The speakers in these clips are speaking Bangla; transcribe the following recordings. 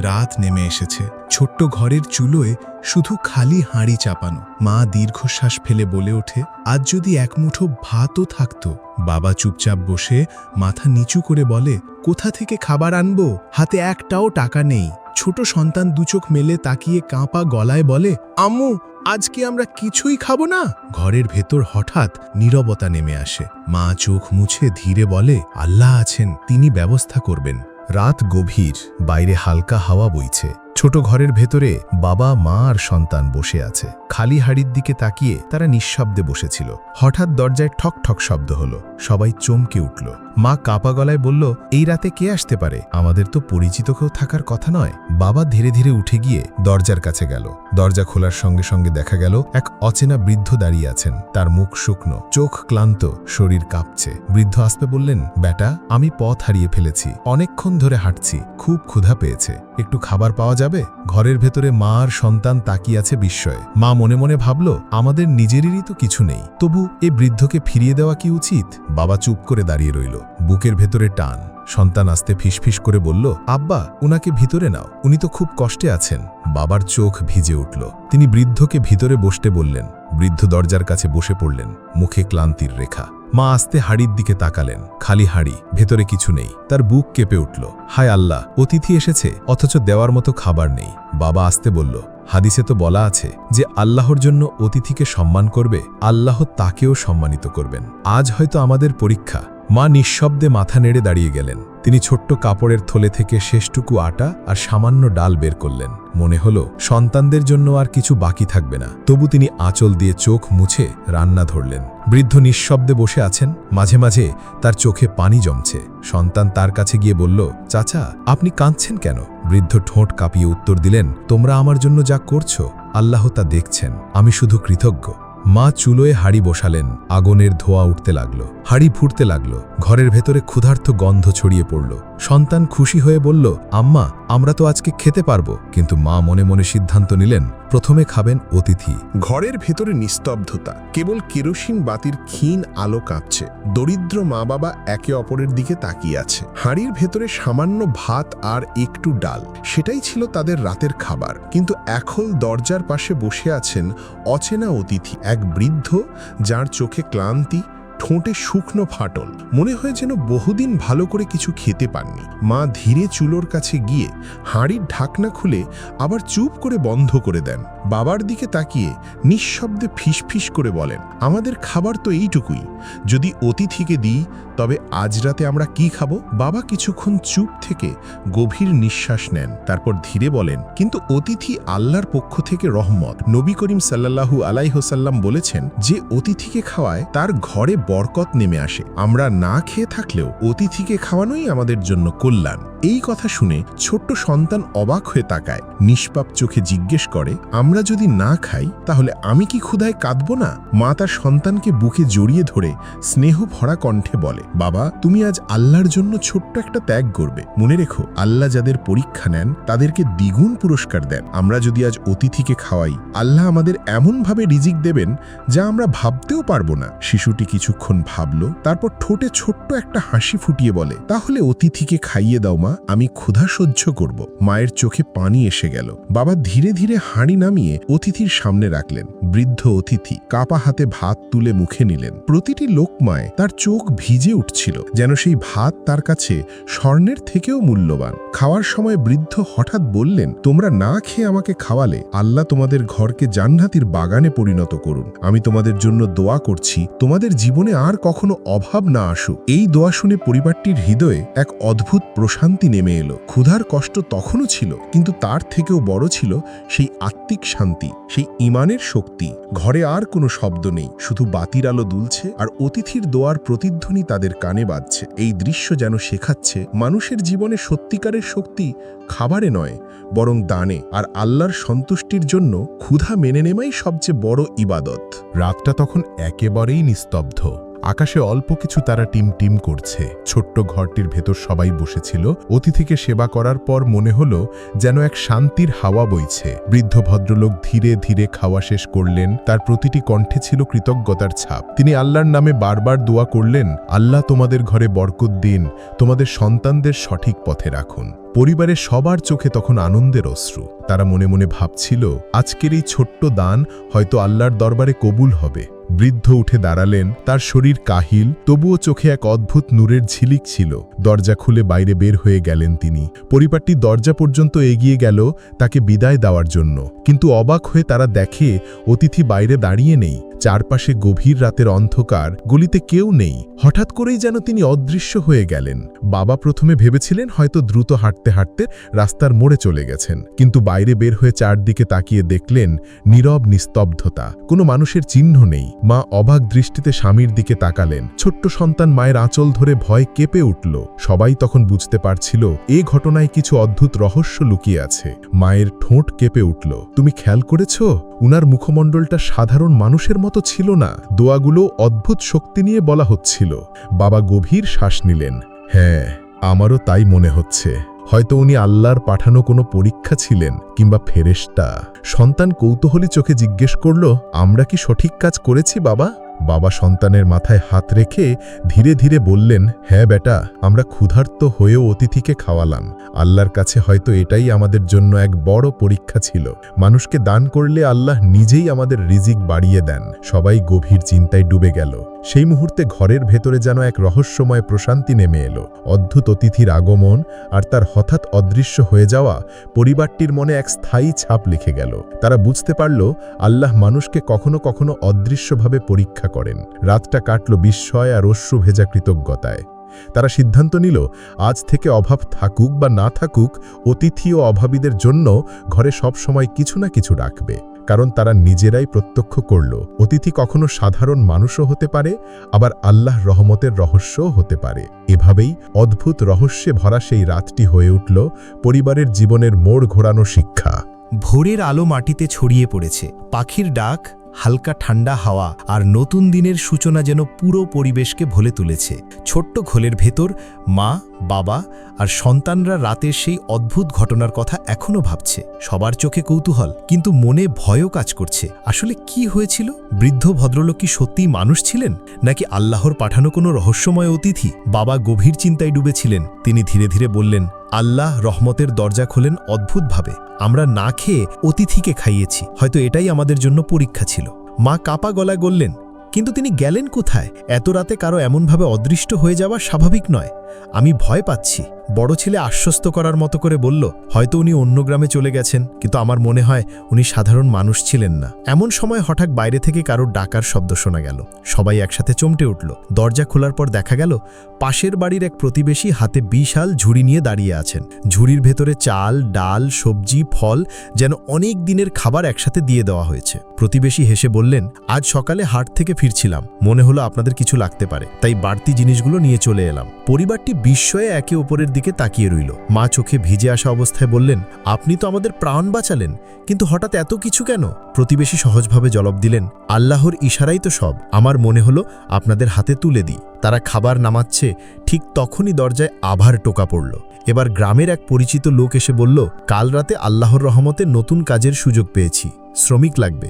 রাত নেমে এসেছে। ছোট্ট ঘরের চুলোয় শুধু খালি হাঁড়ি চাপানো। মা দীর্ঘশ্বাস ফেলে বলে ওঠে, আজ যদি এক মুঠো ভাতও থাকতো। বাবা চুপচাপ বসে মাথা নিচু করে বলে, কোথা থেকে খাবার আনবো? হাতে একটাও টাকা নেই। ছোট সন্তান দুচোখ মেলে তাকিয়ে কাঁপা গলায় বলে, আম্মু, আজকে আমরা কিছুই খাবো না। ঘরের ভেতর হঠাৎ নীরবতা নেমে আসে। মা চোখ মুছে ধীরে বলে, আল্লাহ আছেন, তিনি ব্যবস্থা করবেন। রাত গভীর, বাইরে হালকা হাওয়া বইছে। ছোট ঘরের ভেতরে বাবা, মা আর সন্তান বসে আছে। খালি হাড়ির দিকে তাকিয়ে তারা নিঃশব্দে বসেছিল। হঠাৎ দরজায় ঠক ঠক শব্দ হলো। সবাই চমকে উঠল। মা কাঁপা গলায় বলল, এই রাতে কে আসতে পারে? আমাদের তো পরিচিত কেউ থাকার কথা নয়। বাবা ধীরে ধীরে উঠে গিয়ে দরজার কাছে গেল। দরজা খোলার সঙ্গে সঙ্গে দেখা গেল এক অচেনা বৃদ্ধ দাঁড়িয়ে আছেন। তার মুখ শুকনো, চোখ ক্লান্ত, শরীর কাঁপছে। বৃদ্ধ আস্তে বললেন, বেটা, আমি পথ হারিয়ে ফেলেছি। অনেকক্ষণ ধরে হাঁটছি, খুব ক্ষুধা পেয়েছে। একটু খাবার পাওয়া যাবে? ঘরের ভেতরে মা আর সন্তান তাকিয়ে আছে বিস্ময়ে। মা মনে মনে ভাবল, আমাদের নিজেরই তো কিছু নেই, তবু এ বৃদ্ধকে ফিরিয়ে দেওয়া কি উচিত? বাবা চুপ করে দাঁড়িয়ে রইল, বুকের ভেতরে টান। সন্তান আস্তে ফিসফিস করে বলল, আব্বা, উনাকে ভিতরে নাও, উনি তো খুব কষ্টে আছেন। বাবার চোখ ভিজে উঠল। তিনি বৃদ্ধকে ভিতরে বসতে বললেন। বৃদ্ধ দরজার কাছে বসে পড়লেন, মুখে ক্লান্তির রেখা। মা আস্তে হাড়ির দিকে তাকালেন। খালি হাড়ি, ভেতরে কিছু নেই। তার বুক কেঁপে উঠল। হায় আল্লাহ, অতিথি এসেছে, অথচ দেওয়ার মতো খাবার নেই। বাবা আস্তে বলল, হাদিসে তো বলা আছে যে আল্লাহর জন্য অতিথিকে সম্মান করবে, আল্লাহ তাকেও সম্মানিত করবেন। আজ হয়তো আমাদের পরীক্ষা। মা নিঃশব্দে মাথা নেড়ে দাঁড়িয়ে গেলেন। তিনি ছোট্ট কাপড়ের থলে থেকে শেষটুকু আটা আর সামান্য ডাল বের করলেন। মনে হলো সন্তানদের জন্য আর কিছু বাকি থাকবে না। তবু তিনি আঁচল দিয়ে চোখ মুছে রান্না ধরলেন। বৃদ্ধ নিঃশব্দে বসে আছেন। মাঝে মাঝে তার চোখে পানি জমছে। সন্তান তার কাছে গিয়ে বলল, চাচা, আপনি কাঁদছেন কেন? বৃদ্ধ ঠোঁট কাঁপিয়ে উত্তর দিলেন, তোমরা আমার জন্য যা করছো, আল্লাহ তা দেখছেন, আমি শুধু কৃতজ্ঞ। মা চুলোয় হাড়ি বসালেন। আগুনের ধোঁয়া উঠতে লাগলো, হাড়ি ফুটতে লাগলো। ঘরের ভেতরে ক্ষুধার্ত গন্ধ ছড়িয়ে পড়ল। সন্তান খুশি হয়ে বলল, আম্মা, আমরা তো আজকে খেতে পারবো। কিন্তু মা মনে মনে সিদ্ধান্ত নিলেন, প্রথমে খাবেন অতিথি। ঘরের ভেতরে নিস্তব্ধতা, কেবল কেরোসিন বাতির ক্ষীণ আলো কাঁপছে। দরিদ্র মা বাবা একে অপরের দিকে তাকিয়ে আছে। হাঁড়ির ভেতরে সামান্য ভাত আর একটু ডাল, সেটাই ছিল তাদের রাতের খাবার। কিন্তু এখন দরজার পাশে বসে আছেন অচেনা অতিথি, এক বৃদ্ধ যার চোখে ক্লান্তি, ঠোঁটে শুকনো ফাটল। মনে হয় যেন বহুদিন ভালো করে কিছু খেতে পাননি। মা ধীরে চুলোর কাছে গিয়ে হাঁড়ির ঢাকনা খুলে আবার চুপ করে বন্ধ করে দেন। বাবার দিকে তাকিয়ে নিঃশব্দে ফিসফিস করে বলেন, আমাদের খাবার তো এইটুকুই, যদি অতিথিকে দিই তবে আজ রাতে আমরা কি খাবো? বাবা কিছুক্ষণ চুপ থেকে গভীর নিঃশ্বাস নেন। তারপর ধীরে বলেন, কিন্তু অতিথি আল্লাহর পক্ষ থেকে রহমত। নবী করিম সাল্লাল্লাহু আলাইহি ওয়াসাল্লাম বলেছেন, যে অতিথিকে খাওয়ায় তার ঘরে বরকত নেমে আসে। আমরা না খেয়ে থাকলেও অতিথিকে খাওয়ানোই আমাদের জন্য কল্যাণ। এই কথা শুনে ছোট্ট সন্তান অবাক হয়ে তাকায়। নিষ্পাপ চোখে জিজ্ঞেস করে, আমরা যদি না খাই তাহলে আমি কি ক্ষুধায় কাঁদব না? মা তার সন্তানকে বুকে জড়িয়ে ধরে স্নেহ ভরা কণ্ঠে বলে, বাবা, তুমি আজ আল্লাহর জন্য ছোট্ট একটা ত্যাগ করবে। মনে রেখো, আল্লাহ যাদের পরীক্ষা নেন তাদেরকে দ্বিগুণ পুরস্কার দেন। আমরা যদি আজ অতিথিকে খাওয়াই, আল্লাহ আমাদের এমনভাবে রিজিক দেবেন যা আমরা ভাবতেও পারবো না। শিশুটি কিছুক্ষণ ভাবল, তারপর ঠোঁটে ছোট্ট একটা হাসি ফুটিয়ে বলে, তাহলে অতিথিকে খাইয়ে দাও মা, আমি ক্ষুধা সহ্য করব। মায়ের চোখে পানি এসে গেল। বাবা ধীরে ধীরে হাঁড়ি নামিয়ে অতিথির সামনে রাখলেন। বৃদ্ধ অতিথি কাপা হাতে ভাত তুলে মুখে নিলেন। প্রতিটি লোকমায় তার চোখ ভিজে উঠছিল, যেন সেই ভাত তার কাছে স্বর্ণের থেকেও মূল্যবান। খাওয়ার সময় বৃদ্ধ হঠাৎ বললেন, তোমরা না খেয়ে আমাকে খাওয়ালে আল্লাহ তোমাদের ঘরকে জান্নাতের বাগানে পরিণত করুন। আমি তোমাদের জন্য দোয়া করছি, তোমাদের জীবনে আর কখনো অভাব না আসুক। এই দোয়া শুনে পরিবারটির হৃদয়ে এক অদ্ভুত প্রশান্তি নেমে এলো। ক্ষুধার কষ্ট তখনও ছিল, কিন্তু তার থেকেও বড় ছিল সেই আত্মিক শান্তি, সেই ঈমানের শক্তি। ঘরে আর কোনো শব্দ নেই, শুধু বাতির আলো দুলছে আর অতিথির দোয়ার প্রতিধ্বনি তাদের কানে বাজছে। এই দৃশ্য যেন শেখাচ্ছে, মানুষের জীবনে সত্যিকারের শক্তি খাবারে নয়, বরং দানে। আর আল্লাহর সন্তুষ্টির জন্য ক্ষুধা মেনে নেওয়াই সবচেয়ে বড় ইবাদত। রাতটা তখন একেবারেই নিস্তব্ধ। আকাশে অল্প কিছু তারা টিম টিম করছে। ছোট্ট ঘরটির ভেতর সবাই বসেছিল। অতিথিকে সেবা করার পর মনে হলো যেন এক শান্তির হাওয়া বইছে। বৃদ্ধ ভদ্রলোক ধীরে ধীরে খাওয়া শেষ করলেন। তার প্রতিটি কণ্ঠে ছিল কৃতজ্ঞতার ছাপ। তিনি আল্লাহর নামে বারবার দোয়া করলেন, আল্লাহ তোমাদের ঘরে বরকত দিন, তোমাদের সন্তানদের সঠিক পথে রাখুন। পরিবারের সবার চোখে তখন আনন্দের অশ্রু। তারা মনে মনে ভাবছিল, আজকের এই ছোট্ট দান হয়তো আল্লাহর দরবারে কবুল হবে। বৃদ্ধ উঠে দাঁড়ালেন, তার শরীর কাহিল, তবুও চোখে এক অদ্ভুত নূরের ঝিলিক ছিল। দরজা খুলে বাইরে বের হয়ে গেলেন তিনি। পরিবারটি দরজা পর্যন্ত এগিয়ে গেল তাকে বিদায় দেওয়ার জন্য, কিন্তু অবাক হয়ে তারা দেখে অতিথি বাইরে দাঁড়িয়ে নেই। চারপাশে গভীর রাতের অন্ধকার, গলিতে কেউ নেই। হঠাৎ করেই যেন তিনি অদৃশ্য হয়ে গেলেন। বাবা প্রথমে ভেবেছিলেন হয়তো দ্রুত হাঁটতে হাঁটতে রাস্তার মোড়ে চলে গেছেন, কিন্তু বাইরে বের হয়ে চারদিকে তাকিয়ে দেখলেন নীরব নিস্তব্ধতা, কোনো মানুষের চিহ্ন নেই। মা অবাক দৃষ্টিতে স্বামীর দিকে তাকালেন। ছোট্ট সন্তান মায়ের আঁচল ধরে ভয় কেঁপে উঠল। সবাই তখন বুঝতে পারছিল এ ঘটনায় কিছু অদ্ভুত রহস্য লুকিয়ে আছে। মায়ের ঠোঁট কেঁপে উঠল। তুমি খেয়াল করেছ, উনার মুখমণ্ডলটা সাধারণ মানুষের মতো ছিল না, দোয়াগুলো অদ্ভুত শক্তি নিয়ে বলা হচ্ছিল। বাবা গভীর শ্বাস নিলেন। হ্যাঁ, আমারও তাই মনে হচ্ছে। হয়তো উনি আল্লাহর পাঠানো কোনো পরীক্ষা ছিলেন, কিংবা ফেরেশতা। সন্তান কৌতূহলী চোখে জিজ্ঞেস করল, আমরা কি সঠিক কাজ করেছি বাবা? বাবা সন্তানের মাথায় হাত রেখে ধীরে ধীরে বললেন, হ্যাঁ বেটা, আমরা ক্ষুধার্ত হয়েও অতিথিকে খাওয়ালাম। আল্লাহর কাছে হয়তো এটাই আমাদের জন্য এক বড় পরীক্ষা ছিল। মানুষকে দান করলে আল্লাহ নিজেই আমাদের রিজিক বাড়িয়ে দেন। সবাই গভীর চিন্তায় ডুবে গেল। সেই মুহূর্তে ঘরের ভেতরে যেন এক রহস্যময় প্রশান্তি নেমে এলো। অদ্ভুত অতিথির আগমন আর তার হঠাৎ অদৃশ্য হয়ে যাওয়া পরিবারটির মনে এক স্থায়ী ছাপ লিখে গেল। তারা বুঝতে পারল আল্লাহ মানুষকে কখনো কখনো অদৃশ্যভাবে পরীক্ষা করেন। রাতটা কাটল বিস্ময় আর অশ্রু ভেজা কৃতজ্ঞতায়। তারা সিদ্ধান্ত নিল, আজ থেকে অভাব থাকুক বা না থাকুক, অতিথি ও অভাবীদের জন্য ঘরে সব সময় কিছু না কিছু রাখবে। কারণ তারা নিজেরাই প্রত্যক্ষ করল, অতিথি কখনো সাধারণ মানুষও হতে পারে, আবার আল্লাহর রহমতের রহস্যও হতে পারে। এভাবেই অদ্ভুত রহস্যে ভরা সেই রাতটি হয়ে উঠল পরিবারের জীবনের মোড় ঘোরানো শিক্ষা। ভোরের আলো মাটিতে ছড়িয়ে পড়েছে। পাখির ডাক, হালকা ঠান্ডা হাওয়া আর নতুন দিনের সূচনা যেন পুরো পরিবেশকে ভুলে তুলেছে। ছোট্ট ঘোলের ভেতর মা, বাবা আর সন্তানরা রাতের সেই অদ্ভুত ঘটনার কথা এখনো ভাবছে। সবার চোখে কৌতূহল, কিন্তু মনে ভয়ও কাজ করছে। আসলে কি হয়েছিল? বৃদ্ধ ভদ্রলোক কি সত্যিই মানুষ ছিলেন, নাকি আল্লাহর পাঠানো কোনো রহস্যময় অতিথি? বাবা গভীর চিন্তায় ডুবেছিলেন। তিনি ধীরে ধীরে বললেন, আল্লাহ রহমতের দরজা খোলেন অদ্ভুতভাবে। আমরা না খেয়ে অতিথিকে খাইয়েছি, হয়তো এটাই আমাদের জন্য পরীক্ষা ছিল। মা কাপা গলায় বললেন, কিন্তু তিনি গেলেন কোথায়? এত রাতে কারো এমনভাবে অদৃষ্ট হয়ে যাওয়া স্বাভাবিক নয়। আমি ভয় পাচ্ছি। বড় ছেলে আশ্বস্ত করার মতো করে বলল, হয়তো উনি অন্য গ্রামে চলে গেছেন, কিন্তু আমার মনে হয় উনি সাধারণ মানুষ ছিলেন না। এমন সময় হঠাৎ বাইরে থেকে কারোর ডাকার শব্দ শোনা গেল। সবাই একসাথে চমটে উঠল। দরজা খোলার পর দেখা গেল পাশের বাড়ির এক প্রতিবেশী হাতে বিশাল ঝুড়ি নিয়ে দাঁড়িয়ে আছেন। ঝুড়ির ভেতরে চাল, ডাল, সবজি, ফল, যেন অনেক দিনের খাবার একসাথে দিয়ে দেওয়া হয়েছে। প্রতিবেশী হেসে বললেন, আজ সকালে হাট থেকে ফিরছিলাম, মনে হলো আপনাদের কিছু লাগতে পারে, তাই বাড়তি জিনিসগুলো নিয়ে চলে এলাম। পরিবারটি বিস্ময়ে একে অপরের দিকে তাকিয়ে রইল। মা চোখে ভিজে আসা অবস্থায় বললেন, আপনি তো আমাদের প্রাণ বাঁচালেন, কিন্তু হঠাৎ এত কিছু কেন? প্রতিবেশী সহজভাবে জবাব দিলেন, আল্লাহর ইশারাই তো সব। আমার মনে হলো আপনাদের হাতে তুলে দিই। তারা খাবার নামাচ্ছে, ঠিক তখনই দরজায় আবার টোকা পড়ল। এবার গ্রামের এক পরিচিত লোক এসে বলল, কাল রাতে আল্লাহর রহমতে নতুন কাজের সুযোগ পেয়েছি, শ্রমিক লাগবে,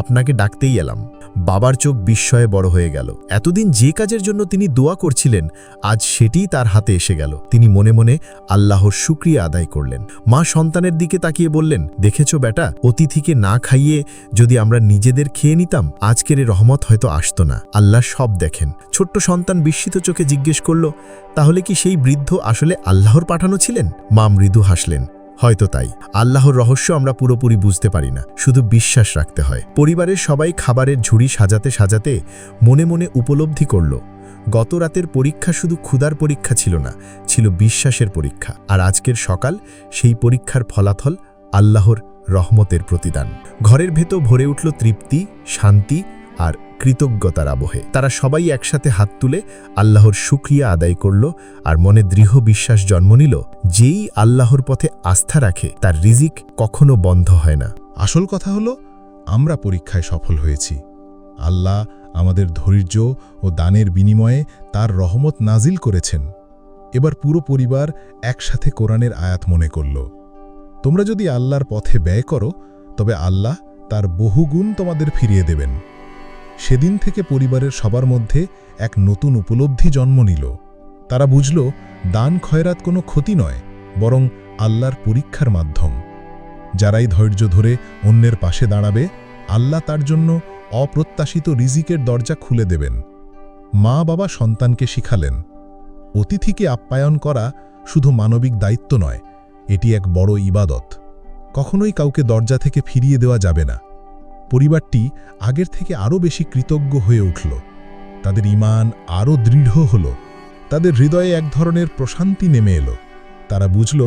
আপনাকে ডাকতেই এলাম। বাবার চোখ বিস্ময়ে বড় হয়ে গেল। এতদিন যে কাজের জন্য তিনি দোয়া করছিলেন, আজ সেটিই তার হাতে এসে গেল। তিনি মনে মনে আল্লাহর শুকরিয়া আদায় করলেন। মা সন্তানের দিকে তাকিয়ে বললেন, দেখেছো বেটা, অতিথিকে না খাইয়ে যদি আমরা নিজেদের খেয়ে নিতাম, আজকের এই রহমত হয়তো আসতো না। আল্লাহ সব দেখেন। ছোট্ট সন্তান বিস্মিত চোখে জিজ্ঞেস করল, তাহলে কি সেই বৃদ্ধ আসলে আল্লাহর পাঠানো ছিলেন? মা মৃদু হাসলেন, হয়তো তাই। আল্লাহর রহস্য আমরা পুরোপুরি বুঝতে পারি না, শুধু বিশ্বাস রাখতে হয়। পরিবারের সবাই খাবারের ঝুড়ি সাজাতে সাজাতে মনে মনে উপলব্ধি করল, গত রাতের পরীক্ষা শুধু ক্ষুধার পরীক্ষা ছিল না, ছিল বিশ্বাসের পরীক্ষা। আর আজকের সকাল সেই পরীক্ষার ফলাফল আল্লাহর রহমতের প্রতিদান। ঘরের ভেতর ভরে উঠল তৃপ্তি, শান্তি আর কৃতজ্ঞতার আবহে। তারা সবাই একসাথে হাত তুলে আল্লাহর শুকরিয়া আদায় করল আর মনে দৃঢ় বিশ্বাস জন্ম নিল, যেই আল্লাহর পথে আস্থা রাখে তার রিজিক কখনো বন্ধ হয় না। আসল কথা হলো, আমরা পরীক্ষায় সফল হয়েছি। আল্লাহ আমাদের ধৈর্য ও দানের বিনিময়ে তার রহমত নাজিল করেছেন। এবার পুরো পরিবার একসাথে কোরআনের আয়াত মনে করল। তোমরা যদি আল্লাহর পথে ব্যয় করো তবে আল্লাহ তার বহুগুণ তোমাদের ফিরিয়ে দেবেন। সেদিন থেকে পরিবারের সবার মধ্যে এক নতুন উপলব্ধি জন্ম নিল। তারা বুঝল দান খয়রাত কোনো ক্ষতি নয়, বরং আল্লাহর পরীক্ষার মাধ্যম। যারাই ধৈর্য ধরে অন্যের পাশে দাঁড়াবে, আল্লাহ তার জন্য অপ্রত্যাশিত রিজিকের দরজা খুলে দেবেন। মা বাবা সন্তানকে শিখালেন, অতিথিকে আপ্যায়ন করা শুধু মানবিক দায়িত্ব নয়, এটি এক বড় ইবাদত। কখনোই কাউকে দরজা থেকে ফিরিয়ে দেওয়া যাবে না। পরিবারটি আগের থেকে আরও বেশি কৃতজ্ঞ হয়ে উঠল। তাদের ঈমান আরও দৃঢ় হল। তাদের হৃদয়ে এক ধরনের প্রশান্তি নেমে এলো। তারা বুঝল,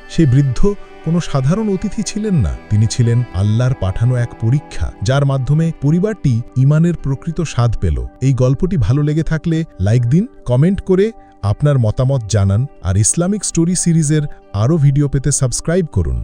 সেই বৃদ্ধ কোনো সাধারণ অতিথি ছিলেন না, তিনি ছিলেন আল্লাহর পাঠানো এক পরীক্ষা, যার মাধ্যমে পরিবারটি ঈমানের প্রকৃত স্বাদ পেল। এই গল্পটি ভালো লেগে থাকলে লাইক দিন, কমেন্ট করে আপনার মতামত জানান, আর ইসলামিক স্টোরি সিরিজের আরও ভিডিও পেতে সাবস্ক্রাইব করুন।